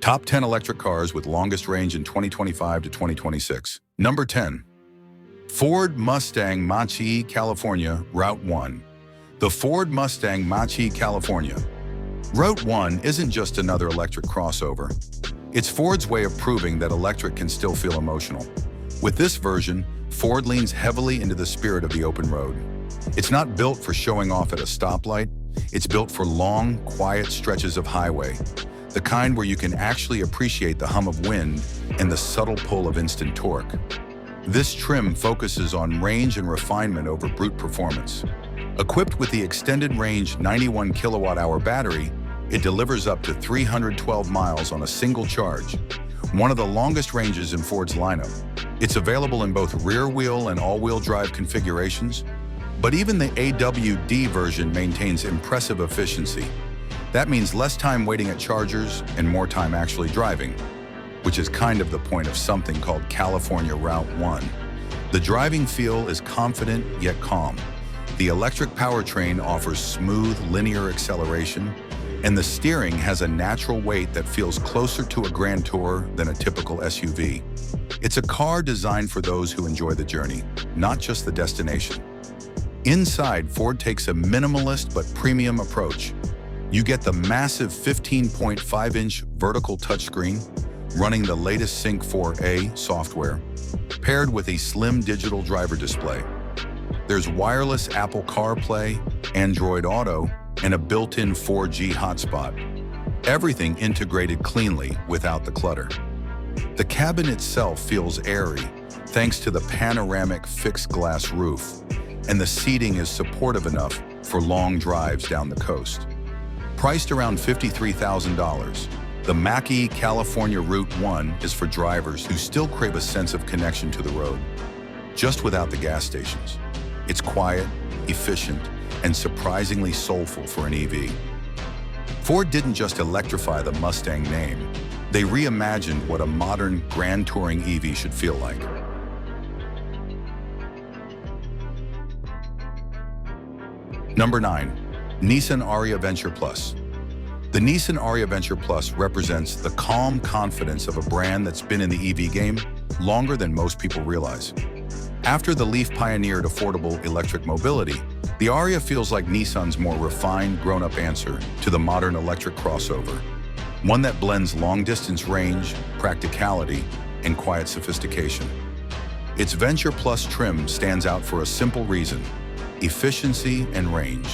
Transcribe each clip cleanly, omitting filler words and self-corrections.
Top 10 electric cars with longest range in 2025 to 2026. Number 10. Ford Mustang Mach-E California Route 1. The Ford Mustang Mach-E California Route 1 isn't just another electric crossover. It's Ford's way of proving that electric can still feel emotional. With this version, Ford leans heavily into the spirit of the open road. It's not built for showing off at a stoplight. It's built for long, quiet stretches of highway, the kind where you can actually appreciate the hum of wind and the subtle pull of instant torque. This trim focuses on range and refinement over brute performance. Equipped with the extended range 91 kilowatt-hour battery, it delivers up to 312 miles on a single charge, one of the longest ranges in Ford's lineup. It's available in both rear-wheel and all-wheel drive configurations, but even the AWD version maintains impressive efficiency. That means less time waiting at chargers and more time actually driving, which is kind of the point of something called California Route 1. The driving feel is confident yet calm. The electric powertrain offers smooth, linear acceleration, and the steering has a natural weight that feels closer to a Grand Tourer than a typical SUV. It's a car designed for those who enjoy the journey, not just the destination. Inside, Ford takes a minimalist but premium approach. You get the massive 15.5-inch vertical touchscreen, running the latest Sync 4A software, paired with a slim digital driver display. There's wireless Apple CarPlay, Android Auto, and a built-in 4G hotspot. Everything integrated cleanly without the clutter. The cabin itself feels airy, thanks to the panoramic fixed glass roof, and the seating is supportive enough for long drives down the coast. Priced around $53,000, the Mach-E California Route 1 is for drivers who still crave a sense of connection to the road, just without the gas stations. It's quiet, efficient, and surprisingly soulful for an EV. Ford didn't just electrify the Mustang name, they reimagined what a modern grand touring EV should feel like. Number 9. Nissan Ariya Venture Plus. The Nissan Ariya Venture Plus represents the calm confidence of a brand that's been in the EV game longer than most people realize. After the Leaf pioneered affordable electric mobility, the Ariya feels like Nissan's more refined, grown-up answer to the modern electric crossover, one that blends long-distance range, practicality, and quiet sophistication. Its Venture Plus trim stands out for a simple reason: efficiency and range.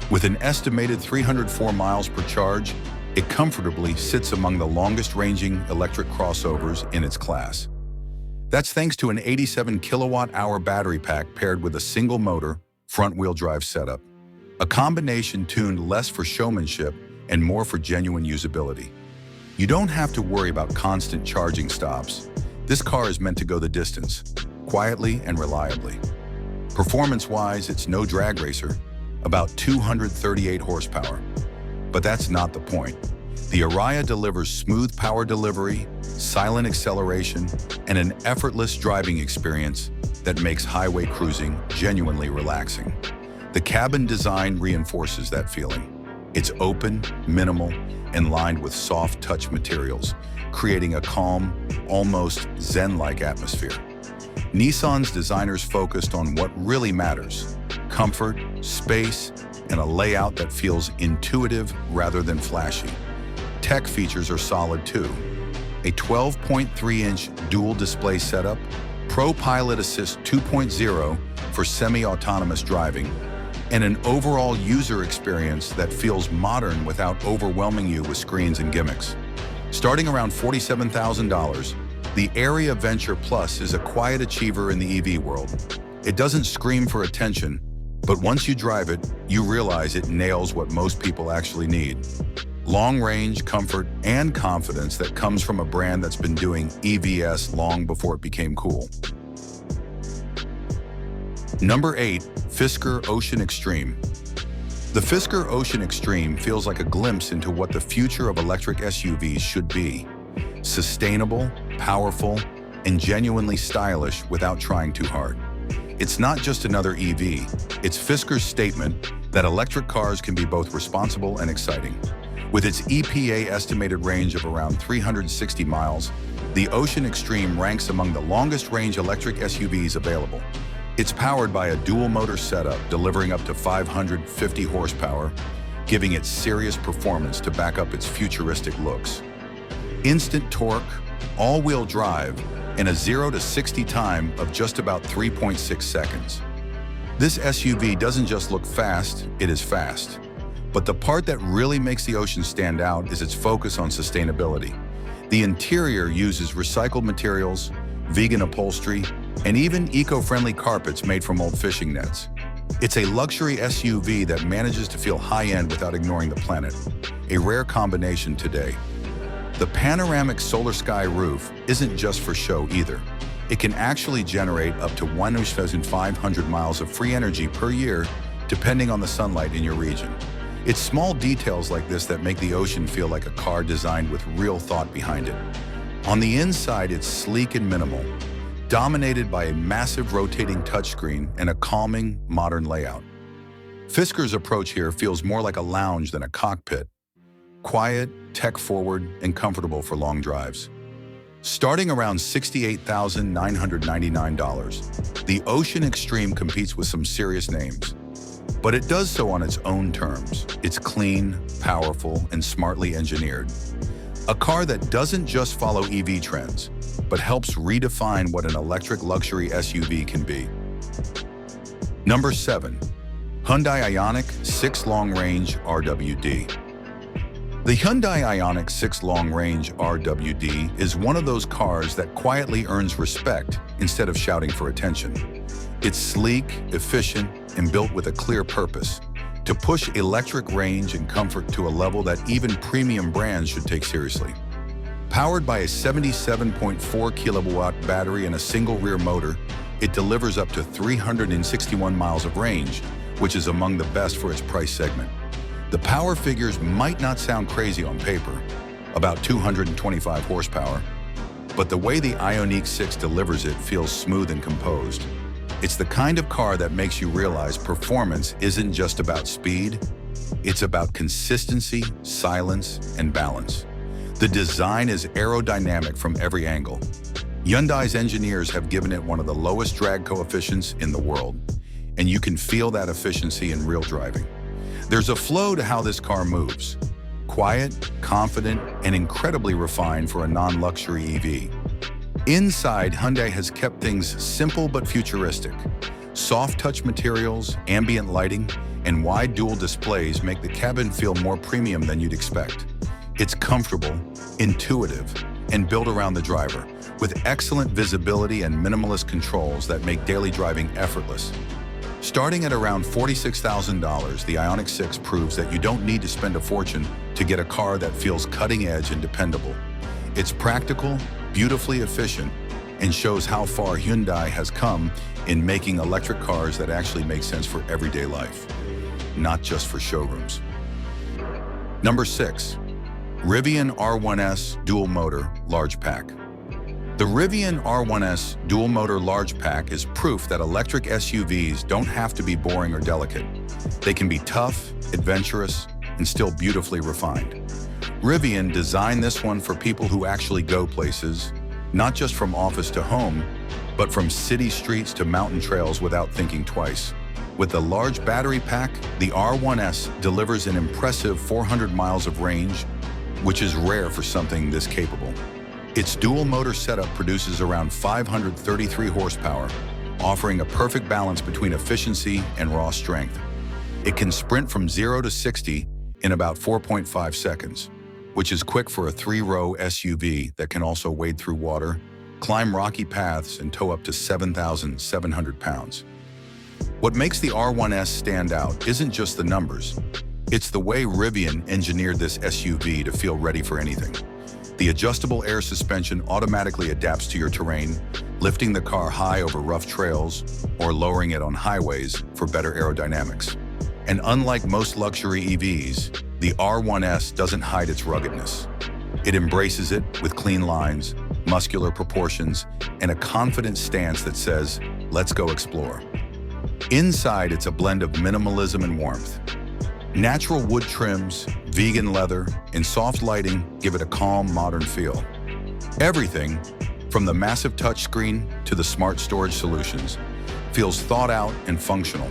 With an estimated 304 miles per charge, it comfortably sits among the longest-ranging electric crossovers in its class. That's thanks to an 87 kilowatt-hour battery pack paired with a single-motor, front-wheel drive setup, a combination tuned less for showmanship and more for genuine usability. You don't have to worry about constant charging stops. This car is meant to go the distance, quietly and reliably. Performance-wise, it's no drag racer, about 238 horsepower. But that's not the point. The Ariya delivers smooth power delivery, silent acceleration, and an effortless driving experience that makes highway cruising genuinely relaxing. The cabin design reinforces that feeling. It's open, minimal, and lined with soft touch materials, creating a calm, almost zen-like atmosphere. Nissan's designers focused on what really matters: comfort, space, and a layout that feels intuitive rather than flashy. Tech features are solid too. A 12.3-inch dual display setup, Pro Pilot Assist 2.0 for semi-autonomous driving, and an overall user experience that feels modern without overwhelming you with screens and gimmicks. Starting around $47,000, the Ariya Venture Plus is a quiet achiever in the EV world. It doesn't scream for attention, but once you drive it, you realize it nails what most people actually need: long range, comfort, and confidence that comes from a brand that's been doing EVs long before it became cool. Number 8. Fisker Ocean Extreme. The Fisker Ocean Extreme feels like a glimpse into what the future of electric SUVs should be: sustainable, powerful, and genuinely stylish without trying too hard. It's not just another EV, it's Fisker's statement that electric cars can be both responsible and exciting. With its EPA estimated range of around 360 miles, the Ocean Extreme ranks among the longest-range electric SUVs available. It's powered by a dual-motor setup delivering up to 550 horsepower, giving it serious performance to back up its futuristic looks. Instant torque, all-wheel drive, and a 0 to 60 time of just about 3.6 seconds. This SUV doesn't just look fast, it is fast. But the part that really makes the Ocean stand out is its focus on sustainability. The interior uses recycled materials, vegan upholstery, and even eco-friendly carpets made from old fishing nets. It's a luxury SUV that manages to feel high-end without ignoring the planet, a rare combination today. The panoramic solar sky roof isn't just for show either. It can actually generate up to 1,500 miles of free energy per year, depending on the sunlight in your region. It's small details like this that make the Ocean feel like a car designed with real thought behind it. On the inside, it's sleek and minimal, dominated by a massive rotating touchscreen and a calming, modern layout. Fisker's approach here feels more like a lounge than a cockpit. Quiet, tech-forward, and comfortable for long drives. Starting around $68,999, the Ocean Extreme competes with some serious names. But it does so on its own terms. It's clean, powerful, and smartly engineered. A car that doesn't just follow EV trends, but helps redefine what an electric luxury SUV can be. Number 7. Hyundai Ioniq 6 Long Range RWD. The Hyundai Ioniq 6 Long Range RWD is one of those cars that quietly earns respect instead of shouting for attention. It's sleek, efficient, and built with a clear purpose: to push electric range and comfort to a level that even premium brands should take seriously. Powered by a 77.4 kilowatt battery and a single rear motor, it delivers up to 361 miles of range, which is among the best for its price segment. The power figures might not sound crazy on paper, about 225 horsepower, but the way the Ioniq 6 delivers it feels smooth and composed. It's the kind of car that makes you realize performance isn't just about speed, it's about consistency, silence, and balance. The design is aerodynamic from every angle. Hyundai's engineers have given it one of the lowest drag coefficients in the world, and you can feel that efficiency in real driving. There's a flow to how this car moves. Quiet, confident, and incredibly refined for a non-luxury EV. Inside, Hyundai has kept things simple but futuristic. Soft touch materials, ambient lighting, and wide dual displays make the cabin feel more premium than you'd expect. It's comfortable, intuitive, and built around the driver, with excellent visibility and minimalist controls that make daily driving effortless. Starting at around $46,000, the Ioniq 6 proves that you don't need to spend a fortune to get a car that feels cutting-edge and dependable. It's practical, beautifully efficient, and shows how far Hyundai has come in making electric cars that actually make sense for everyday life, not just for showrooms. Number 6. Rivian R1S Dual Motor Large Pack. The Rivian R1S Dual Motor Large Pack is proof that electric SUVs don't have to be boring or delicate. They can be tough, adventurous, and still beautifully refined. Rivian designed this one for people who actually go places, not just from office to home, but from city streets to mountain trails without thinking twice. With the large battery pack, the R1S delivers an impressive 400 miles of range, which is rare for something this capable. Its dual motor setup produces around 533 horsepower, offering a perfect balance between efficiency and raw strength. It can sprint from 0 to 60 in about 4.5 seconds, which is quick for a 3-row SUV that can also wade through water, climb rocky paths, and tow up to 7,700 pounds. What makes the R1S stand out isn't just the numbers. It's the way Rivian engineered this SUV to feel ready for anything. The adjustable air suspension automatically adapts to your terrain, lifting the car high over rough trails or lowering it on highways for better aerodynamics. And unlike most luxury EVs, the R1S doesn't hide its ruggedness. It embraces it with clean lines, muscular proportions, and a confident stance that says, "Let's go explore." Inside, it's a blend of minimalism and warmth. Natural wood trims, vegan leather, and soft lighting give it a calm, modern feel. Everything, from the massive touchscreen to the smart storage solutions, feels thought out and functional.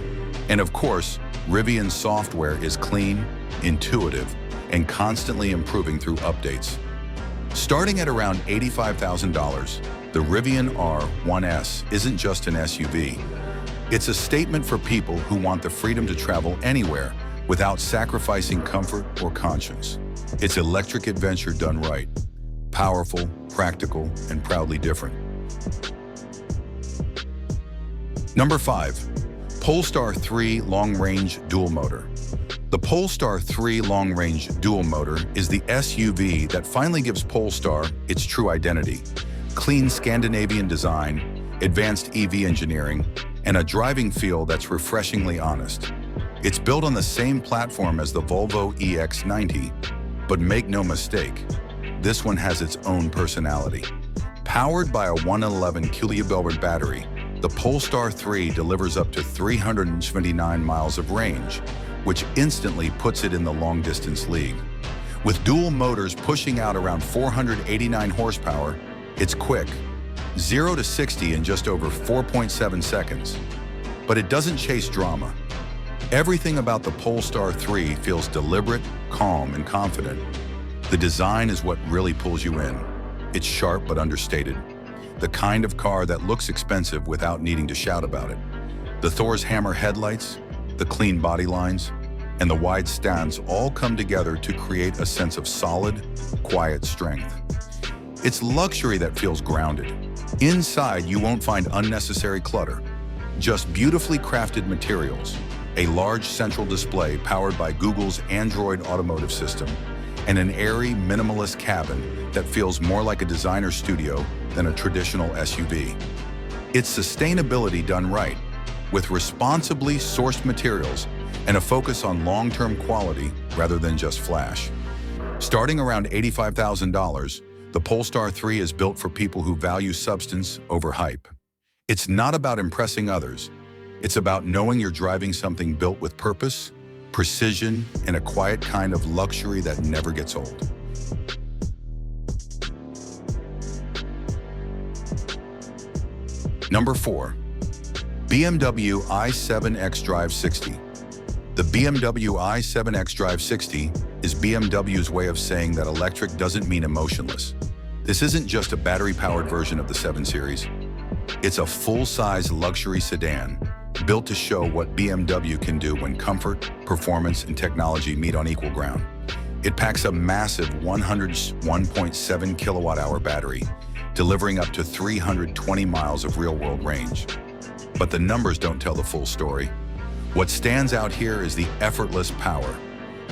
And of course, Rivian's software is clean, intuitive, and constantly improving through updates. Starting at around $85,000, the Rivian R1S isn't just an SUV. It's a statement for people who want the freedom to travel anywhere without sacrificing comfort or conscience. It's electric adventure done right. Powerful, practical, and proudly different. Number 5. Polestar 3 Long-Range Dual Motor. The Polestar 3 Long-Range Dual Motor is the SUV that finally gives Polestar its true identity. Clean Scandinavian design, advanced EV engineering, and a driving feel that's refreshingly honest. It's built on the same platform as the Volvo EX90, but make no mistake, this one has its own personality. Powered by a 111 kWh battery, the Polestar 3 delivers up to 379 miles of range, which instantly puts it in the long-distance league. With dual motors pushing out around 489 horsepower, it's quick, 0 to 60 in just over 4.7 seconds. But it doesn't chase drama. Everything about the Polestar 3 feels deliberate, calm, and confident. The design is what really pulls you in. It's sharp but understated. The kind of car that looks expensive without needing to shout about it. The Thor's hammer headlights, the clean body lines, and the wide stance all come together to create a sense of solid, quiet strength. It's luxury that feels grounded. Inside, you won't find unnecessary clutter, just beautifully crafted materials, a large central display powered by Google's Android automotive system, and an airy, minimalist cabin that feels more like a designer studio than a traditional SUV. It's sustainability done right, with responsibly sourced materials and a focus on long-term quality rather than just flash. Starting around $85,000, the Polestar 3 is built for people who value substance over hype. It's not about impressing others. It's about knowing you're driving something built with purpose, precision, and a quiet kind of luxury that never gets old. Number 4. BMW i7 xDrive 60. The BMW i7 xDrive 60 is BMW's way of saying that electric doesn't mean emotionless. This isn't just a battery-powered version of the 7 Series. It's a full-size luxury sedan built to show what BMW can do when comfort, performance, and technology meet on equal ground. It packs a massive 101.7 kilowatt-hour battery, delivering up to 320 miles of real-world range. But the numbers don't tell the full story. What stands out here is the effortless power.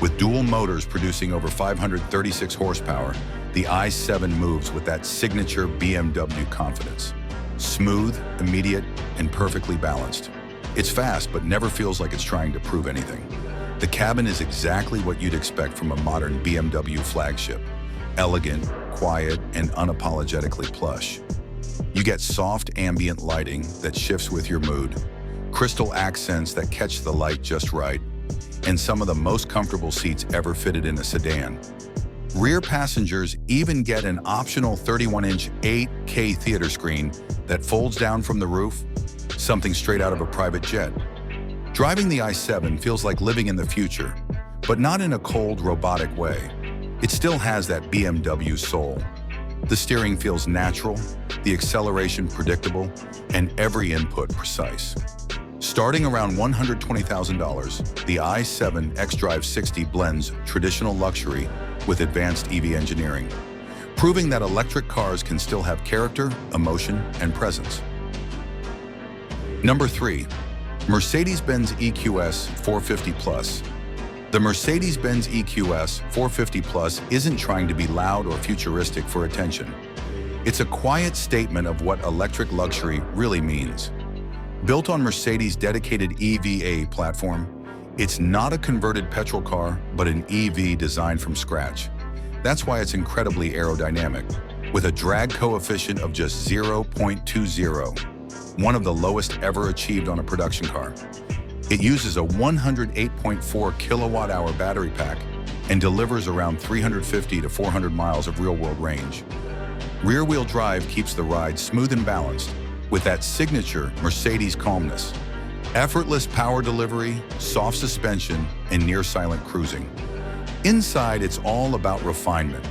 With dual motors producing over 536 horsepower, the i7 moves with that signature BMW confidence. Smooth, immediate, and perfectly balanced. It's fast, but never feels like it's trying to prove anything. The cabin is exactly what you'd expect from a modern BMW flagship. Elegant, quiet, and unapologetically plush. You get soft ambient lighting that shifts with your mood, crystal accents that catch the light just right, and some of the most comfortable seats ever fitted in a sedan. Rear passengers even get an optional 31-inch 8K theater screen that folds down from the roof, something straight out of a private jet. Driving the i7 feels like living in the future, but not in a cold, robotic way. It still has that BMW soul. The steering feels natural, the acceleration predictable, and every input precise. Starting around $120,000, the i7 xDrive 60 blends traditional luxury with advanced EV engineering, proving that electric cars can still have character, emotion, and presence. Number 3. Mercedes-Benz EQS 450 Plus. The Mercedes-Benz EQS 450 Plus isn't trying to be loud or futuristic for attention. It's a quiet statement of what electric luxury really means. Built on Mercedes' dedicated EVA platform, it's not a converted petrol car, but an EV designed from scratch. That's why it's incredibly aerodynamic, with a drag coefficient of just 0.20, one of the lowest ever achieved on a production car. It uses a 108.4 kilowatt-hour battery pack and delivers around 350 to 400 miles of real-world range. Rear-wheel drive keeps the ride smooth and balanced with that signature Mercedes calmness. Effortless power delivery, soft suspension, and near-silent cruising. Inside, it's all about refinement.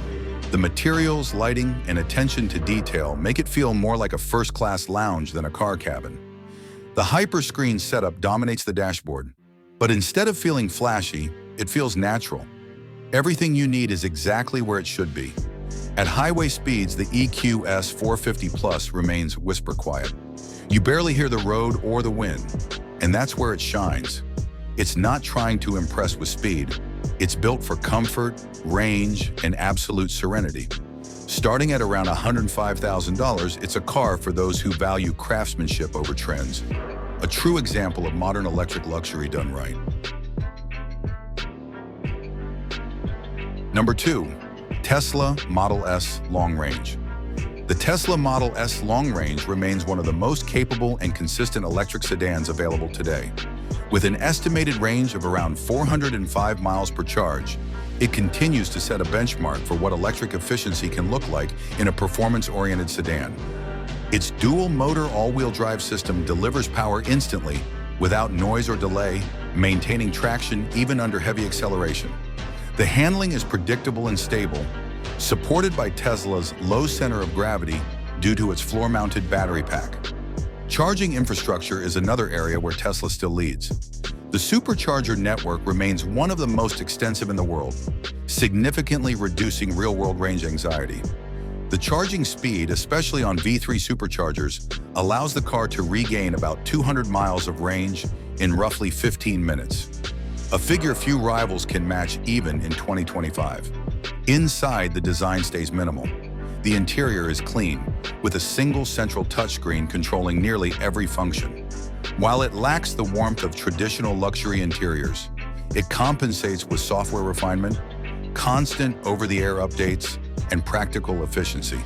The materials, lighting, and attention to detail make it feel more like a first-class lounge than a car cabin. The hyperscreen setup dominates the dashboard, but instead of feeling flashy, it feels natural. Everything you need is exactly where it should be. At highway speeds, the EQS 450 Plus remains whisper quiet. You barely hear the road or the wind, and that's where it shines. It's not trying to impress with speed. It's built for comfort, range, and absolute serenity. Starting at around $105,000, it's a car for those who value craftsmanship over trends. A true example of modern electric luxury done right. Number 2. Tesla Model S Long Range. The Tesla Model S Long Range remains one of the most capable and consistent electric sedans available today. With an estimated range of around 405 miles per charge, it continues to set a benchmark for what electric efficiency can look like in a performance-oriented sedan. Its dual-motor all-wheel drive system delivers power instantly, without noise or delay, maintaining traction even under heavy acceleration. The handling is predictable and stable, supported by Tesla's low center of gravity due to its floor-mounted battery pack. Charging infrastructure is another area where Tesla still leads. The supercharger network remains one of the most extensive in the world, significantly reducing real-world range anxiety. The charging speed, especially on V3 superchargers, allows the car to regain about 200 miles of range in roughly 15 minutes. A figure few rivals can match even in 2025. Inside, the design stays minimal. The interior is clean, with a single central touchscreen controlling nearly every function. While it lacks the warmth of traditional luxury interiors, it compensates with software refinement, constant over-the-air updates, and practical efficiency.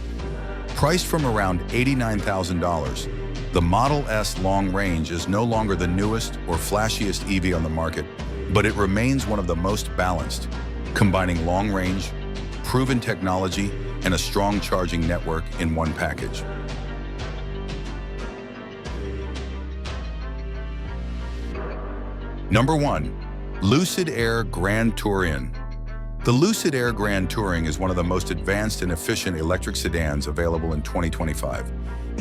Priced from around $89,000, the Model S Long Range is no longer the newest or flashiest EV on the market, but it remains one of the most balanced, combining long range, proven technology, and a strong charging network in one package. Number 1. Lucid Air Grand Touring. The Lucid Air Grand Touring is one of the most advanced and efficient electric sedans available in 2025.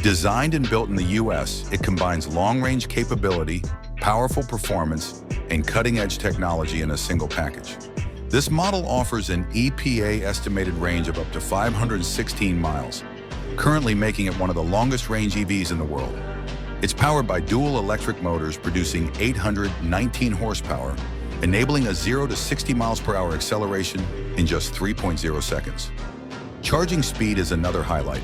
Designed and built in the US, it combines long-range capability, powerful performance, and cutting-edge technology in a single package. This model offers an EPA estimated range of up to 516 miles, currently making it one of the longest-range EVs in the world. It's powered by dual electric motors producing 819 horsepower, enabling a 0 to 60 miles per hour acceleration in just 3.0 seconds. Charging speed is another highlight.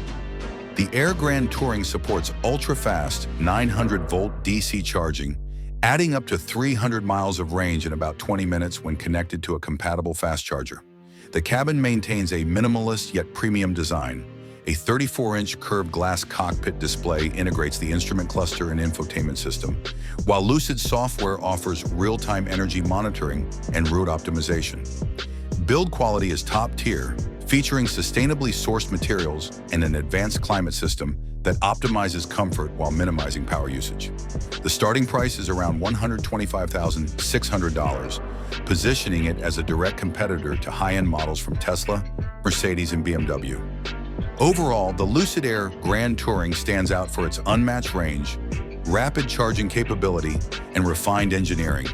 The Air Grand Touring supports ultra-fast 900-volt DC charging, adding up to 300 miles of range in about 20 minutes when connected to a compatible fast charger. The cabin maintains a minimalist yet premium design. A 34-inch curved glass cockpit display integrates the instrument cluster and infotainment system, while Lucid software offers real-time energy monitoring and route optimization. Build quality is top-tier, featuring sustainably sourced materials and an advanced climate system that optimizes comfort while minimizing power usage. The starting price is around $125,600, positioning it as a direct competitor to high-end models from Tesla, Mercedes, and BMW. Overall, the Lucid Air Grand Touring stands out for its unmatched range, rapid charging capability, and refined engineering,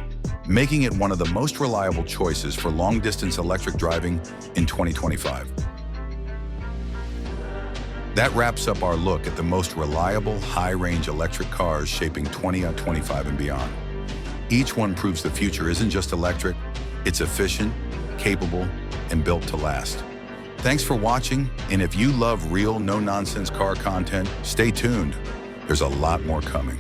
making it one of the most reliable choices for long-distance electric driving in 2025. That wraps up our look at the most reliable, high-range electric cars shaping 2025 and beyond. Each one proves the future isn't just electric, it's efficient, capable, and built to last. Thanks for watching, and if you love real, no-nonsense car content, stay tuned. There's a lot more coming.